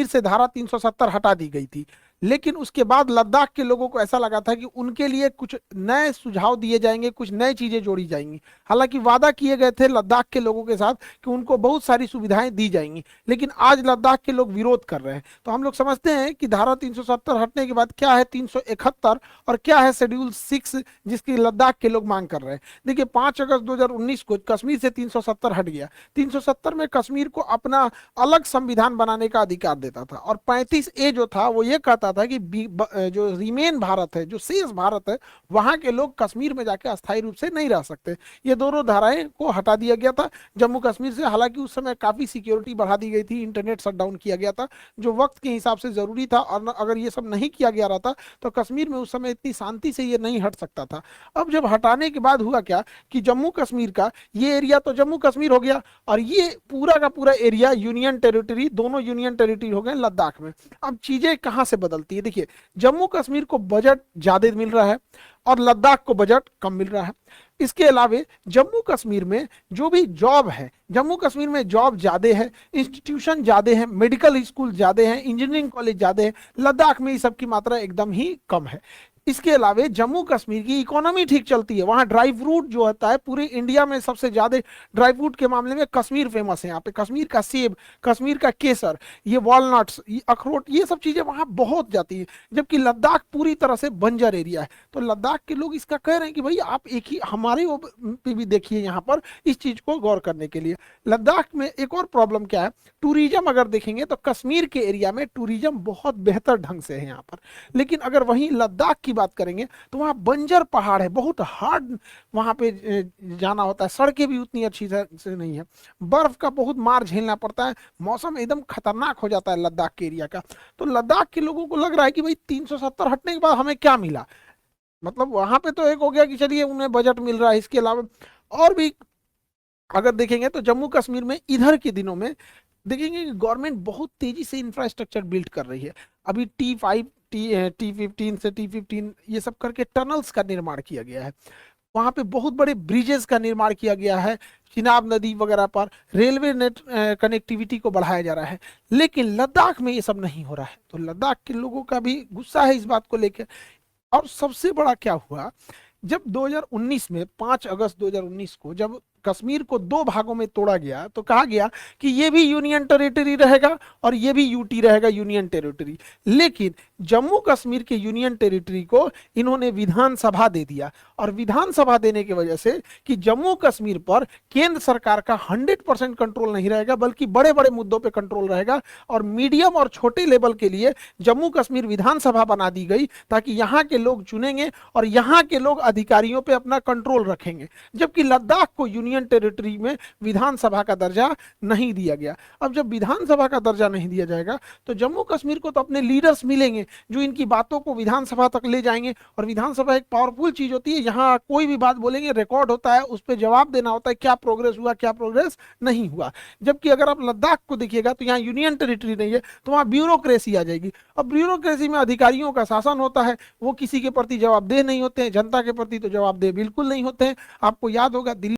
से धारा 370 हटा दी गई थी, लेकिन उसके बाद लद्दाख के लोगों को ऐसा लगा था कि उनके लिए कुछ नए सुझाव दिए जाएंगे, कुछ नई चीजें जोड़ी जाएंगी। हालांकि वादा किए गए थे लद्दाख के लोगों के साथ कि उनको बहुत सारी सुविधाएं दी जाएंगी, लेकिन आज लद्दाख के लोग विरोध कर रहे हैं। तो हम लोग समझते हैं कि धारा 370 हटने के बाद क्या है 371 और क्या है शेड्यूल 6 जिसकी लद्दाख के लोग मांग कर रहे हैं। देखिए 5 अगस्त 2019 को कश्मीर से 370 हट गया। 370 में कश्मीर को अपना अलग संविधान बनाने का अधिकार देता था, और 35A जो था वो ये कहता था कि जो रिमेन भारत है, जो शेष भारत है, वहां के लोग कश्मीर में जाके अस्थायी रूप से नहीं रह सकते। ये दोनों धाराएं को हटा दिया गया था जम्मू कश्मीर से। हालांकि उस समय काफी सिक्योरिटी बढ़ा दी गई थी, इंटरनेट शटडाउन किया गया था जो वक्त के हिसाब से जरूरी था, और अगर ये सब नहीं किया गया रहता तो कश्मीर में उस समय इतनी शांति से ये नहीं हट सकता था। अब जब हटाने के बाद हुआ क्या कि जम्मू कश्मीर का ये एरिया तो जम्मू कश्मीर हो गया, और ये पूरा का पूरा एरिया यूनियन टेरिटरी, दोनों यूनियन टेरिटरी हो गए लद्दाख में। अब चीजें कहां से बदलती है, देखिए जम्मू कश्मीर को बजट ज्यादा मिल रहा है और लद्दाख को बजट कम मिल रहा है। इसके अलावे जम्मू कश्मीर में जो भी जॉब है, जम्मू कश्मीर में जॉब ज्यादा है, इंस्टीट्यूशन ज्यादा है, मेडिकल स्कूल ज्यादा है, इंजीनियरिंग कॉलेज ज्यादा है। लद्दाख में इस सब की मात्रा एकदम ही कम है। इसके अलावे जम्मू कश्मीर की इकोनॉमी ठीक चलती है, वहां ड्राई फ्रूट जो होता है पूरे इंडिया में सबसे ज्यादा ड्राई फ्रूट के मामले में कश्मीर फेमस है। यहाँ पे कश्मीर का सेब, कश्मीर का केसर, ये वॉलनट्स, ये अखरोट, ये सब चीजें वहां बहुत जाती है, जबकि लद्दाख पूरी तरह से बंजर एरिया है। तो लद्दाख के लोग इसका कह रहे हैं कि भाई आप एक ही हमारे पे भी देखिए, यहाँ पर इस चीज को गौर करने के लिए। लद्दाख में एक और प्रॉब्लम क्या है, टूरिज्म अगर देखेंगे तो कश्मीर के एरिया में टूरिज्म बहुत बेहतर ढंग से है यहाँ पर, लेकिन अगर वहीं लद्दाख की बात करेंगे तो वहां बंजर पहाड़ है, बहुत हार्ड वहां पे जाना होता है, सड़कें भी उतनी अच्छी से नहीं है, बर्फ का बहुत मार झेलना पड़ता है, मौसम एकदम खतरनाक हो जाता है लद्दाख के एरिया का। तो लद्दाख के लोगों को लग रहा है कि भाई 370 हटने के बाद हमें क्या मिला, मतलब वहां पे तो एक हो गया कि चलिए उन्हें बजट मिल रहा है, इसके अलावा और भी अगर देखेंगे तो जम्मू कश्मीर में इधर के दिनों में देखेंगे कि गवर्नमेंट बहुत तेजी से इंफ्रास्ट्रक्चर बिल्ड कर रही है। अभी T5 T15 से T15 ये सब करके टनल्स का निर्माण किया गया है, वहां पे बहुत बड़े ब्रिजेस का निर्माण किया गया है, चिनाब नदी वगैरह पर रेलवे नेट कनेक्टिविटी को बढ़ाया जा रहा है। लेकिन लद्दाख में ये सब नहीं हो रहा है, तो लद्दाख के लोगों का भी गुस्सा है इस बात को लेकर। और सबसे बड़ा क्या हुआ, जब 2019 में 5 अगस्त 2019 को जब कश्मीर को दो भागों में तोड़ा गया तो कहा गया कि ये भी यूनियन टेरिटरी रहेगा और ये भी यूटी रहेगा, यूनियन टेरिटरी। लेकिन जम्मू कश्मीर के यूनियन टेरिटरी को इन्होंने विधानसभा दे दिया, और विधानसभा देने की वजह से कि जम्मू कश्मीर पर केंद्र सरकार का 100% कंट्रोल नहीं रहेगा, बल्कि बड़े बड़े मुद्दों पर कंट्रोल रहेगा। और मीडियम और छोटे लेवल के लिए जम्मू कश्मीर विधानसभा बना दी गई ताकि यहाँ के लोग चुनेंगे और यहाँ के लोग अधिकारियों पर अपना कंट्रोल रखेंगे, जबकि लद्दाख को यूनियन टेरिटरी में विधानसभा का दर्जा नहीं दिया गया। अब जब विधानसभा का दर्जा नहीं दिया जाएगा तो जम्मू कश्मीर को तो अपने लीडर्स मिलेंगे जो इनकी बातों को विधानसभा तक ले जाएंगे, और विधानसभा एक पावरफुल चीज होती है, यहाँ कोई भी बात बोलेंगे रिकॉर्ड होता है, उस पर जवाब देना होता है, क्या प्रोग्रेस हुआ क्या प्रोग्रेस नहीं हुआ। जबकि अगर आप लद्दाख को देखिएगा तो यहाँ यूनियन टेरिटरी नहीं है, तो वहाँ ब्यूरोक्रेसी आ जाएगी। अब ब्यूरोक्रेसी में अधिकारियों का शासन होता है, वो किसी के प्रति जवाबदेह नहीं होते हैं, जनता के प्रति तो जवाबदेह बिल्कुल नहीं होते हैं। आपको याद होगा दिल्ली